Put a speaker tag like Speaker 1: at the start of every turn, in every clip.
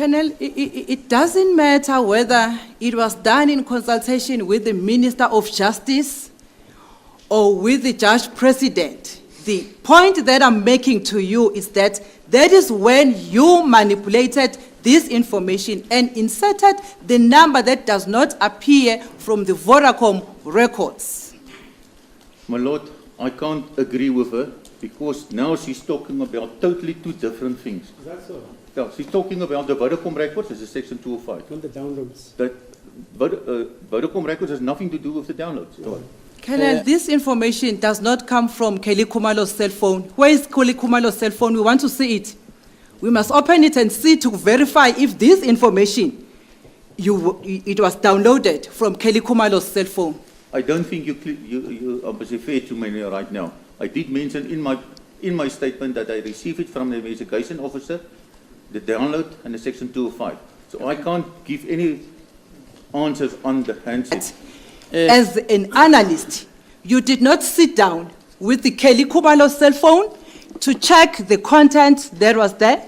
Speaker 1: Colonel, it doesn't matter whether it was done in consultation with the Minister of Justice or with the Judge President. The point that I'm making to you is that is when you manipulated this information and inserted the number that does not appear from the Vodacom records.
Speaker 2: My Lord, I can't agree with her because now she's talking about totally two different things.
Speaker 3: Is that so?
Speaker 2: Yeah, she's talking about the Vodacom records, this is section 205.
Speaker 3: Not the downloads.
Speaker 2: That Vodacom records has nothing to do with the downloads.
Speaker 1: Colonel, this information does not come from Kelly Kumalo's cell phone. Where is Kelly Kumalo's cell phone? We want to see it. We must open it and see to verify if this information, it was downloaded from Kelly Kumalo's cell phone.
Speaker 2: I don't think you are fair to me right now. I did mention in my statement that I received it from the investigation officer, the download and the section 205. So I can't give any answers on the handset.
Speaker 1: As an analyst, you did not sit down with the Kelly Kumalo cell phone to check the content that was there,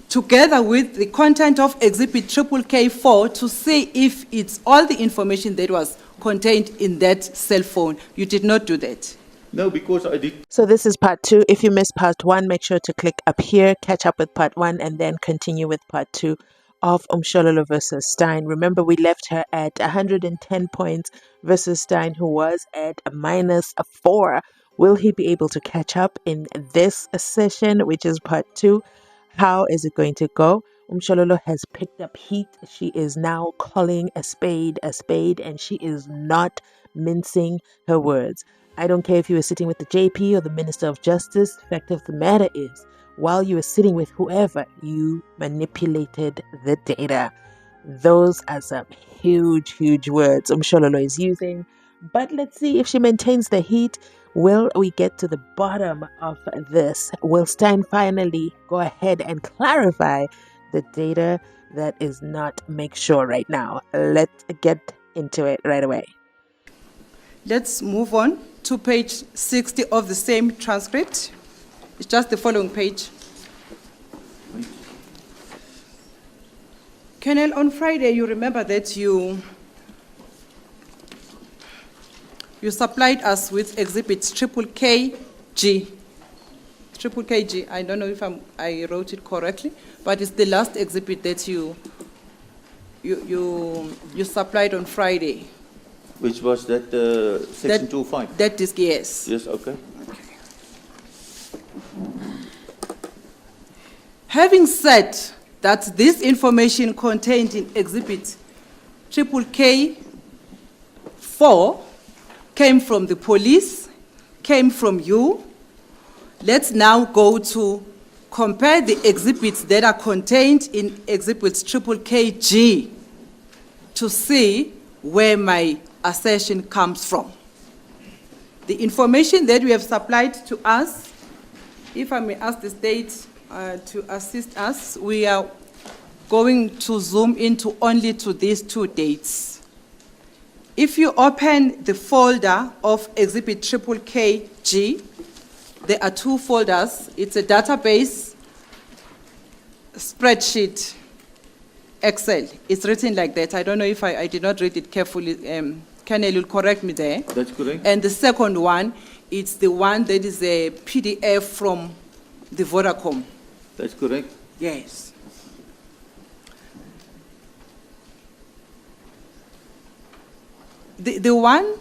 Speaker 1: together with the content of Exhibit K4 to see if it's all the information that was contained in that cell phone. You did not do that.
Speaker 2: No, because I did.
Speaker 4: So this is part 2. If you missed part 1, make sure to click up here, catch up with part 1, and then continue with part 2 of Mshololo versus Steyn. Remember, we left her at 110 points versus Steyn, who was at a -4. Will he be able to catch up in this session, which is part 2? How is it going to go? Mshololo has picked up heat. She is now calling a spade, and she is not mincing her words. I don't care if you were sitting with the JP or the Minister of Justice. The fact of the matter is, while you were sitting with whoever, you manipulated the data. Those are some huge words Mshololo is using. But let's see if she maintains the heat. Will we get to the bottom of this? Will Steyn finally go ahead and clarify the data that is not make sure right now? Let's get into it right away.
Speaker 1: Let's move on to page 60 of the same transcript. It's just the following page. Colonel, on Friday, you remember that you supplied us with exhibits KKG. I don't know if I wrote it correctly, but it's the last exhibit that you supplied on Friday.
Speaker 2: Which was that section 205?
Speaker 1: That is, yes.
Speaker 2: Yes, okay.
Speaker 1: Having said that this information contained in exhibit K4 came from the police, came from you, let's now go to compare the exhibits that are contained in exhibits KKG to see where my assertion comes from. The information that you have supplied to us, if I may ask the state to assist us, we are going to zoom into only to these 2 dates. If you open the folder of exhibit KKG, there are 2 folders. It's a database, spreadsheet, Excel. It's written like that. I don't know if I did not read it carefully. Colonel will correct me there.
Speaker 2: That's correct.
Speaker 1: And the second one, it's the one that is a PDF from the Vodacom.
Speaker 2: That's correct.
Speaker 1: Yes. The one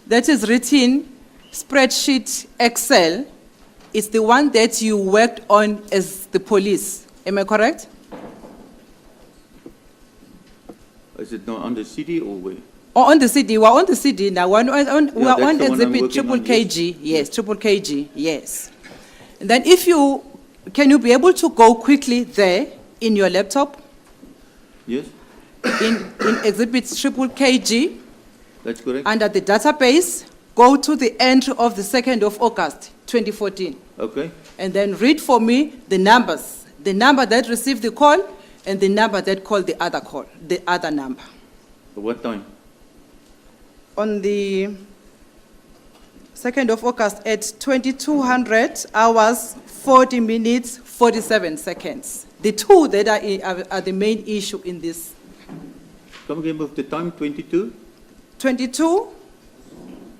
Speaker 1: that is written spreadsheet Excel is the one that you worked on as the police. Am I correct?
Speaker 2: Is it not on the CD or where?
Speaker 1: Oh, on the CD. We're on the CD now. We are on exhibit KKG. Yes, KKG. Yes. And then can you be able to go quickly there in your laptop?
Speaker 2: Yes.
Speaker 1: In exhibit KKG.
Speaker 2: That's correct.
Speaker 1: Under the database, go to the entry of the 2nd of August, 2014.
Speaker 2: Okay.
Speaker 1: And then read for me the numbers. The number that received the call and the number that called the other number.
Speaker 2: At what time?
Speaker 1: On the 2nd of August at 2200 hours, 40 minutes, 47 seconds. the two that are the main issue in this.
Speaker 2: Come again with the time, 22?
Speaker 1: 22,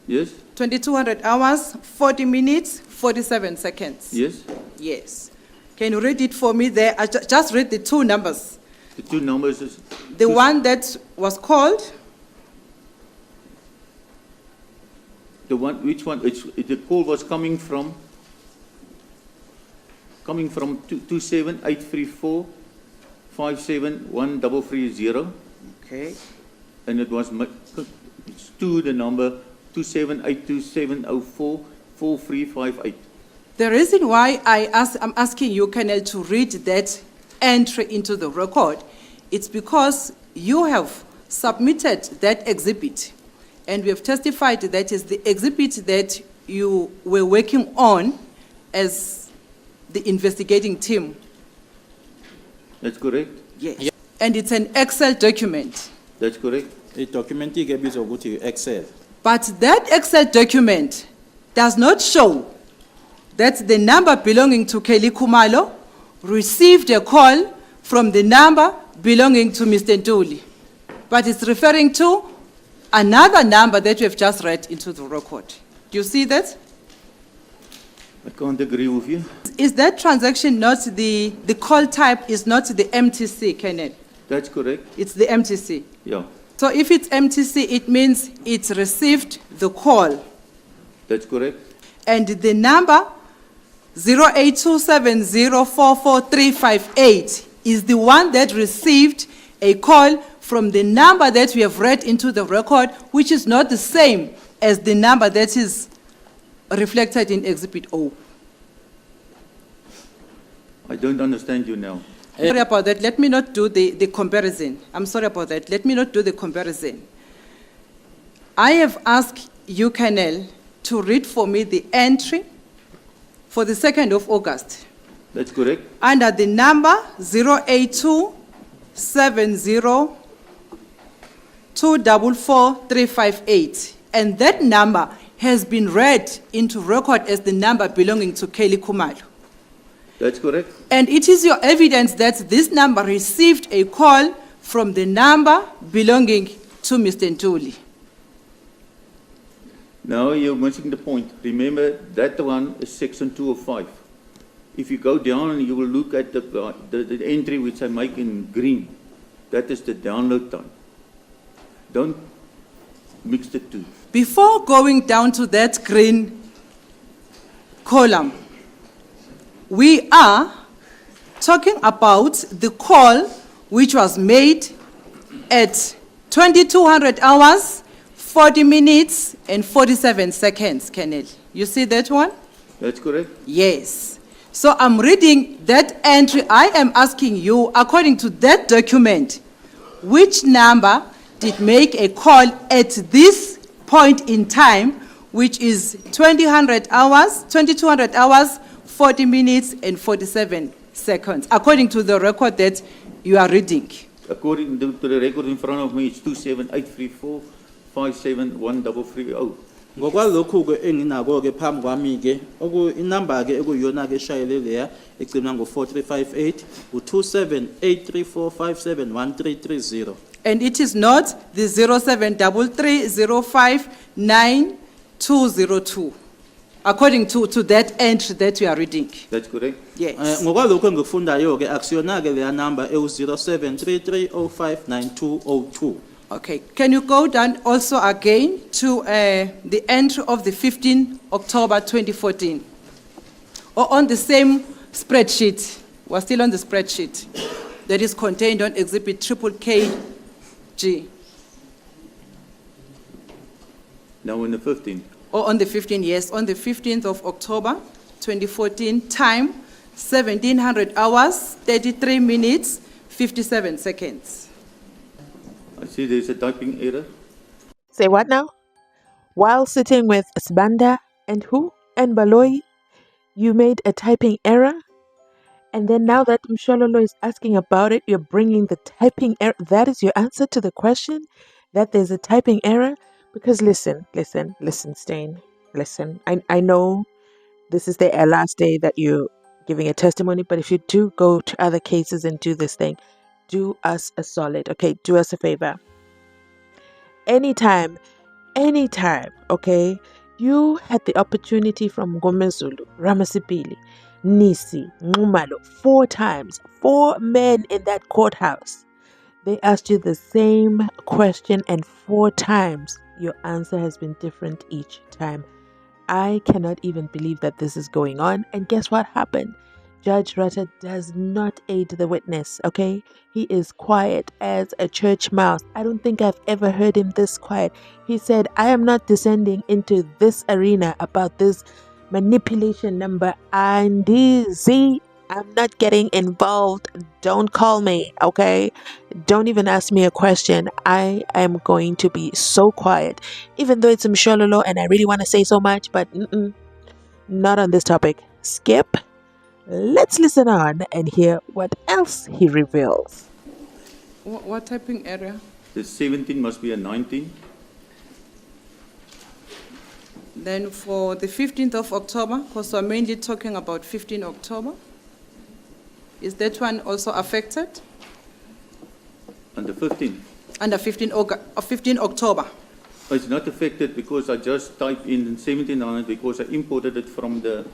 Speaker 2: Yes?
Speaker 1: 2200 hours, 40 minutes, 47 seconds.
Speaker 2: Yes?
Speaker 1: Yes. Can you read it for me there? Just read the two numbers.
Speaker 2: The two numbers is...
Speaker 1: The one that was called,
Speaker 2: The one, which one? The call was coming from 27834 5713330,
Speaker 1: okay,
Speaker 2: and it was it's to the number 27827044358.
Speaker 1: the reason why I'm asking you, Colonel, to read that entry into the record, it's because you have submitted that exhibit, and we have testified that is the exhibit that you were working on as the investigating team.
Speaker 2: That's correct?
Speaker 1: Yes.
Speaker 3: Yeah.
Speaker 1: And it's an Excel document.
Speaker 2: That's correct?
Speaker 3: idocument ibizwa ukuthi Excel.
Speaker 1: But that Excel document does not show that the number belonging to Kelly Kumalo received a call from the number belonging to Mr. Ntuli. But it's referring to another number that we have just read into the record. Do you see that?
Speaker 2: I can't agree with you.
Speaker 1: Is that transaction not the call type is not the MTC, Kenneth?
Speaker 2: That's correct?
Speaker 1: It's the MTC.
Speaker 2: Yeah.
Speaker 1: So if it's MTC, it means it received the call.
Speaker 2: That's correct?
Speaker 1: And the number 0827044358 is the one that received a call from the number that we have read into the record, which is not the same as the number that is reflected in Exhibit O.
Speaker 2: I don't understand you now.
Speaker 1: Sorry about that. Let me not do the comparison. I'm sorry about that. Let me not do the comparison. I have asked you, Colonel, to read for me the entry for the 2nd of August
Speaker 2: That's correct?
Speaker 1: under the number 082702444358. And that number has been read into record as the number belonging to Kelly Kumalo.
Speaker 2: That's correct?
Speaker 1: And it is your evidence that this number received a call from the number belonging to Mr. Ntuli.
Speaker 2: Now you're missing the point. Remember, that one is section 205. If you go down, you will look at the entry which I make in green. That is the download time. Don't mix the two.
Speaker 1: Before going down to that green column, we are talking about the call which was made at 2200 hours, 40 minutes, and 47 seconds, Colonel. You see that one?
Speaker 2: That's correct?
Speaker 1: Yes. So I'm reading that entry. I am asking you, according to that document, which number did make a call at this point in time, which is 2200 hours, 40 minutes, and 47 seconds, according to the record that you are reading.
Speaker 2: According to the record in front of me, it's 27834 5713330.
Speaker 3: Ngokwalokhu ke enginako ke phambi kwami ke inamba ke ekuyona ke eshayele leya egcina ngo4358 u27834571330.
Speaker 1: And it is not the 0733059202, according to that entry that you are reading.
Speaker 2: That's correct?
Speaker 1: Yes.
Speaker 3: Ngokwalokhu engikufundayo ke akusiyona ke leya number ewu0733059202.
Speaker 1: Okay. Can you go down also again to the entry of the 15th October 2014? Or on the same spreadsheet? We're still on the spreadsheet that is contained on Exhibit KKG.
Speaker 2: Now in the 15th.
Speaker 1: Or on the 15th, yes, on the 15th of October 2014, time 1700 hours, 33 minutes, 57 seconds.
Speaker 2: I see there's a typing error.
Speaker 4: Say what now? While sitting with Sbanda and who? And Baloi, you made a typing error? And then now that Mshololo is asking about it, you're bringing the typing error. That is your answer to the question? That there's a typing error? Because listen, Steyn. Listen. I know this is the last day that you giving a testimony, but if you do go to other cases and do this thing, do us a solid, okay? Do us a favor. Anytime, okay? You had the opportunity from Ngomezulu, Ramasipili, Nisi, Ngumalo, 4 times, 4 men in that courthouse. They asked you the same question, and 4 times your answer has been different each time. I cannot even believe that this is going on. And guess what happened? Judge Rutter does not aid the witness, okay? He is quiet as a church mouse. I don't think I've ever heard him this quiet. He said, I am not descending into this arena about this manipulation number. And I'm not getting involved. Don't call me, okay? Don't even ask me a question. I am going to be so quiet, even though it's Mshololo and I really want to say so much, but not on this topic. Skip. Let's listen on and hear what else he reveals.
Speaker 1: What typing area?
Speaker 2: The 17 must be a 19.
Speaker 1: Then for the 15th of October, because we're mainly talking about 15 October, is that one also affected?
Speaker 2: And the 15.
Speaker 1: Under 15 October.
Speaker 2: It's not affected because I just typed in 1700 because I imported it from the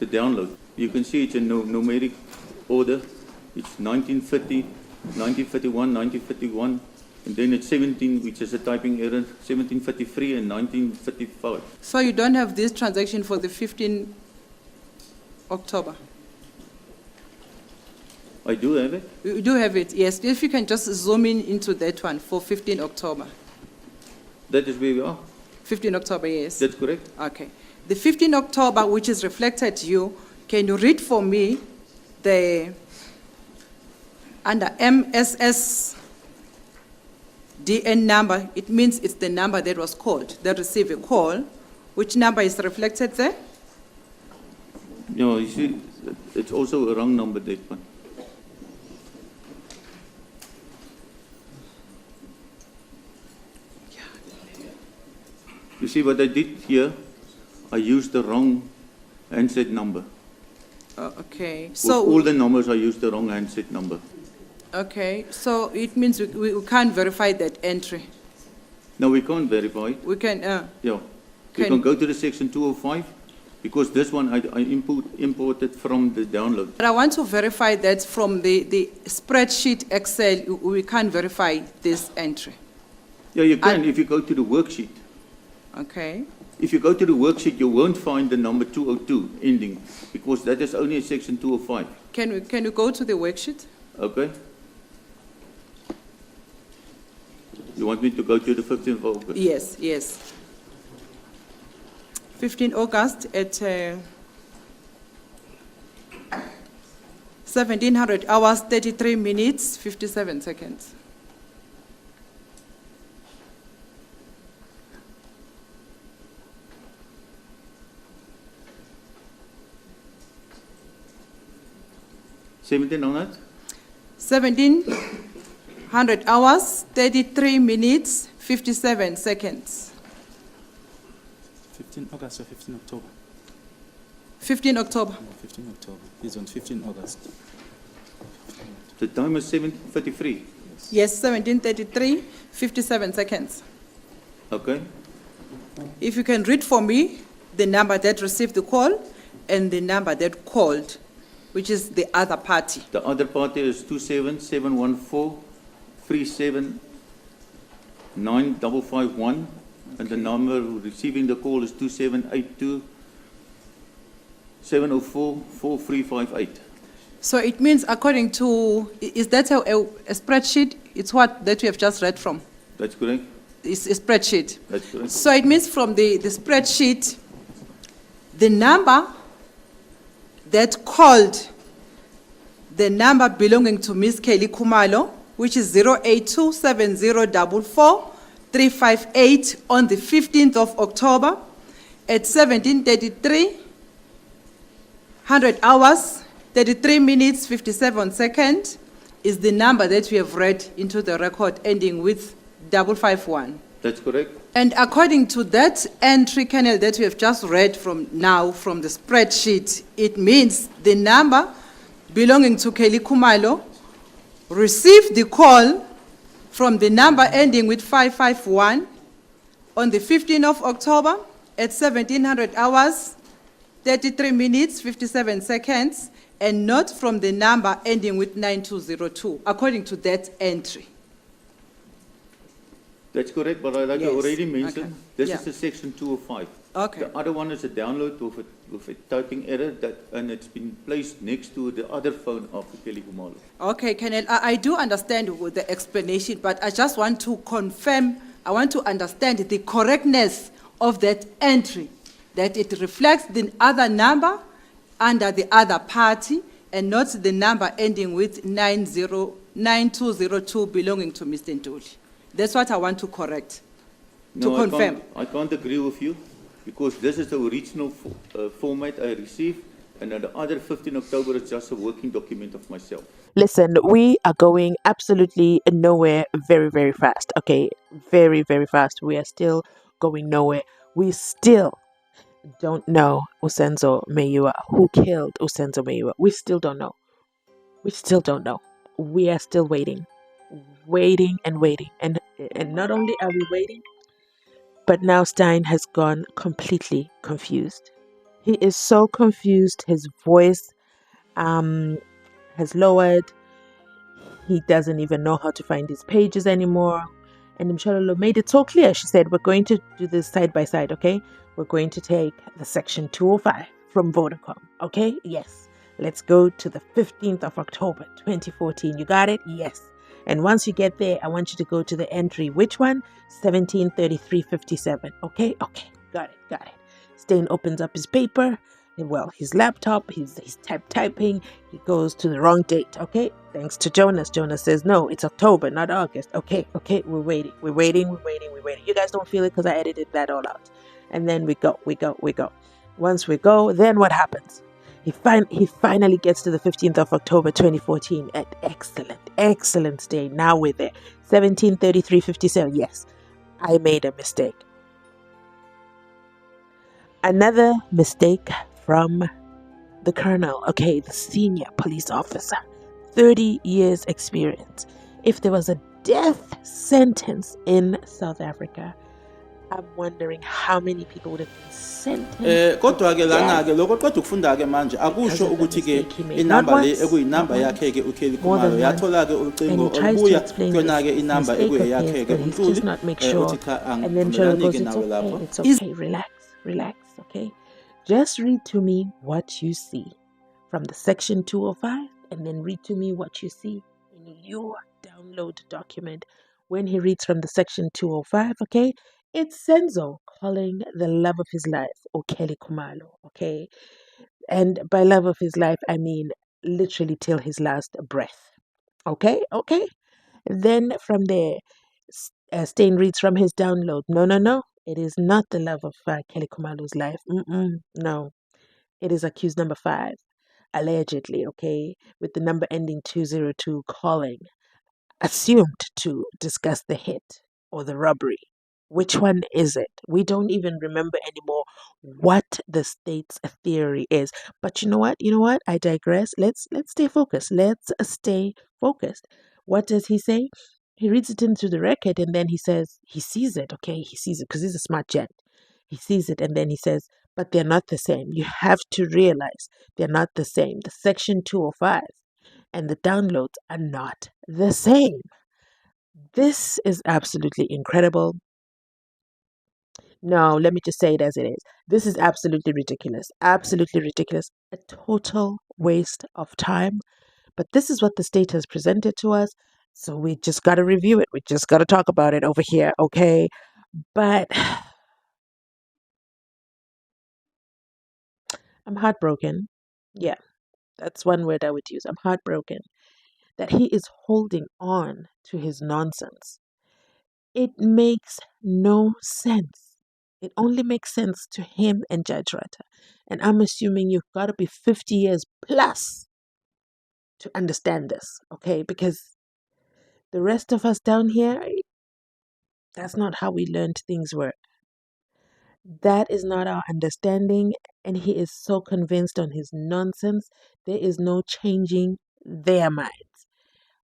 Speaker 2: download. You can see it's in numeric order. It's 1930, 1931, 1931, and then it's 17, which is a typing error, 1733 and 1935.
Speaker 1: So you don't have this transaction for the 15 October?
Speaker 2: I do have it.
Speaker 1: You do have it, yes. If you can just zoom in into that one for 15 October.
Speaker 2: That is where we are.
Speaker 1: 15 October, yes.
Speaker 2: That's correct.
Speaker 1: Okay. The 15 October, which is reflected to you, can you read for me the, under MSS DN number, it means it's the number that was called, that received a call. Which number is reflected there?
Speaker 2: No, you see, it's also a wrong number, that one. You see what I did here? I used the wrong handset number.
Speaker 1: Okay.
Speaker 2: With
Speaker 1: So,
Speaker 2: all the numbers, I used the wrong handset number.
Speaker 1: okay. So it means we can't verify that entry.
Speaker 2: Now, we can't verify it.
Speaker 1: We can,
Speaker 2: Yeah. You
Speaker 1: Can-
Speaker 2: can go to the section 205, because this one I imported from the download.
Speaker 1: but I want to verify that from the spreadsheet Excel, we can't verify this entry.
Speaker 2: Yeah, you can if you go to the worksheet.
Speaker 1: Okay.
Speaker 2: If you go to the worksheet, you won't find the number 202 ending, because that is only a section 205.
Speaker 1: Can you go to the worksheet?
Speaker 2: Okay? You want me to go to the 15th of August?
Speaker 1: Yes, yes. 15 August at 1700 hours, 33 minutes, 57 seconds.
Speaker 2: $17 on that?
Speaker 1: 1700 hours, 33 minutes, 57 seconds.
Speaker 3: 15 August or 15 October?
Speaker 1: 15 October.
Speaker 3: No, 15 October. He's on 15 August.
Speaker 2: The time is 7:33.
Speaker 1: Yes, 1733, 57 seconds.
Speaker 2: Okay?
Speaker 1: If you can read for me the number that received the call and the number that called, which is the other party.
Speaker 2: The other party is 27714-379-551, and the number receiving the call is 2782-704-4358.
Speaker 1: So it means according to, is that a spreadsheet? It's what that we have just read from.
Speaker 2: That's correct?
Speaker 1: It's a spreadsheet.
Speaker 2: That's correct.
Speaker 1: So it means from the spreadsheet, the number that called, the number belonging to Miss Kelly Kumalo, which is 0827044-358 on the 15th of October at 17:33, 100 hours, 33 minutes, 57 seconds, is the number that we have read into the record ending with 551.
Speaker 2: That's correct.
Speaker 1: And according to that entry, Colonel, that we have just read from now from the spreadsheet, it means the number belonging to Kelly Kumalo received the call from the number ending with 551 on the 15th of October at 1700 hours, 33 minutes, 57 seconds, and not from the number ending with 9202, according to that entry.
Speaker 2: That's correct, but like I
Speaker 1: Yes,
Speaker 2: already mentioned,
Speaker 1: okay.
Speaker 2: this
Speaker 1: Yeah.
Speaker 2: is a section 205.
Speaker 1: Okay.
Speaker 2: The other one is a download with a typing error and it's been placed next to the other phone of Kelly Kumalo.
Speaker 1: Okay, Colonel, I do understand with the explanation, but I just want to confirm, I want to understand the correctness of that entry, that it reflects the other number under the other party and not the number ending with 9202 belonging to Mr. Ntuli. That's what I want to correct, to
Speaker 2: No,
Speaker 1: confirm.
Speaker 2: I can't agree with you because this is the original format I received and the other 15 October is just a working document of myself.
Speaker 4: Listen, we are going absolutely nowhere very, very fast. Okay, very, very fast. We are still going nowhere. We still don't know Senzo Unfiltered, who killed Senzo Unfiltered. We still don't know. We still don't know. We are still waiting, waiting and waiting. And not only are we waiting, but now Steyn has gone completely confused. He is so confused. His voice has lowered. He doesn't even know how to find his pages anymore. And Mshololo made it so clear. She said, we're going to do this side by side, okay? We're going to take the section 205 from Vodacom, okay? Yes. Let's go to the 15th of October, 2014. You got it? Yes. And once you get there, I want you to go to the entry. Which one? 173357. Okay? Okay. Got it. Steyn opens up his paper. Well, his laptop, he's typing. He goes to the wrong date. Okay? Thanks to Jonas. Jonas says, no, it's October, not August. Okay. We're waiting. You guys don't feel it because I edited that all out. And then we go. Once we go, then what happens? He finally gets to the 15th of October 2014 at excellent Steyn. Now we're there. 173357. Yes, I made a mistake. Another mistake from the colonel, okay, the senior police officer, 30 years experience. If there was a death sentence in South Africa, I'm wondering how many people would have been sentenced.
Speaker 3: Kodwa ke
Speaker 4: to
Speaker 3: lana
Speaker 4: death
Speaker 3: ke lokho qeda ukufunda ke manje
Speaker 4: because
Speaker 3: akusho
Speaker 4: of the
Speaker 3: ukuthi ke
Speaker 4: mistake he made.
Speaker 3: inamba
Speaker 4: Not
Speaker 3: le
Speaker 4: once,
Speaker 3: ekuyinamba
Speaker 4: not
Speaker 3: yakhe ke uKelly
Speaker 4: more
Speaker 3: Kumalo
Speaker 4: than once.
Speaker 3: yathola ke
Speaker 4: And
Speaker 3: ucingo
Speaker 4: he tries to
Speaker 3: olubuya
Speaker 4: explain
Speaker 3: kuyona ke
Speaker 4: this
Speaker 3: inamba
Speaker 4: mistake of
Speaker 3: ekuyeyakhe
Speaker 4: his,
Speaker 3: ke
Speaker 4: but he
Speaker 3: uNtuli
Speaker 4: does not make sure.
Speaker 3: uthi cha
Speaker 4: And then Sholo goes,
Speaker 3: angivumelani-ke
Speaker 4: it's
Speaker 3: nawe lapho.
Speaker 4: okay, it's okay, relax, okay? Just read to me what you see from the section 205 and then read to me what you see in your download document. When he reads from the section 205, okay, it's Senzo calling the love of his life, Kelly Kumalo, okay? And by love of his life, I mean literally till his last breath, okay? Then from there, Steyn reads from his download. No. It is not the love of Kelly Kumalo's life. No. It is accused number 5, allegedly, okay, with the number ending 202 calling, assumed to discuss the hit or the robbery. Which one is it? We don't even remember anymore what the state's theory is. But you know what? I digress. Let's stay focused. What does he say? He reads it into the record and then he says he sees it. Okay, he sees it because he's a smart gent. He sees it and then he says, but they're not the same. You have to realize they're not the same. The section 205 and the downloads are not the same. This is absolutely incredible. No, let me just say it as it is. This is absolutely ridiculous. Absolutely ridiculous. A total waste of time. But this is what the state has presented to us. So we just got to review it. We just got to talk about it over here, okay? But I'm heartbroken. Yeah, that's one word I would use. I'm heartbroken that he is holding on to his nonsense. It makes no sense. It only makes sense to him and Judge Rata. And I'm assuming you've got to be 50 years plus to understand this, okay? Because the rest of us down here, That's not how we learned things work. That is not our understanding, and he is so convinced on his nonsense. There is no changing their minds.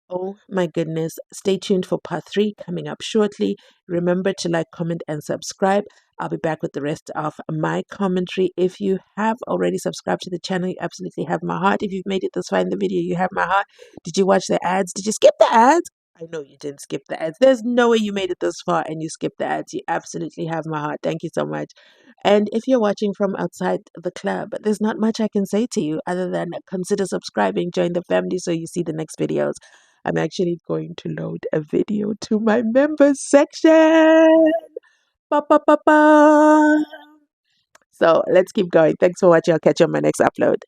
Speaker 4: Oh my goodness. Stay tuned for part 3 coming up shortly. Remember to like, comment, and subscribe. I'll be back with the rest of my commentary. If you have already subscribed to the channel, you absolutely have my heart. If you've made it this far in the video, you have my heart. Did you watch the ads? Did you skip the ads? I know you didn't skip the ads. There's no way you made it this far and you skipped the ads. You absolutely have my heart. Thank you so much. And if you're watching from outside the club, there's not much I can say to you other than consider subscribing, join the family so you see the next videos. I'm actually going to load a video to my members section. Ba, ba, ba, ba. So let's keep going. Thanks for watching. I'll catch you on my next upload.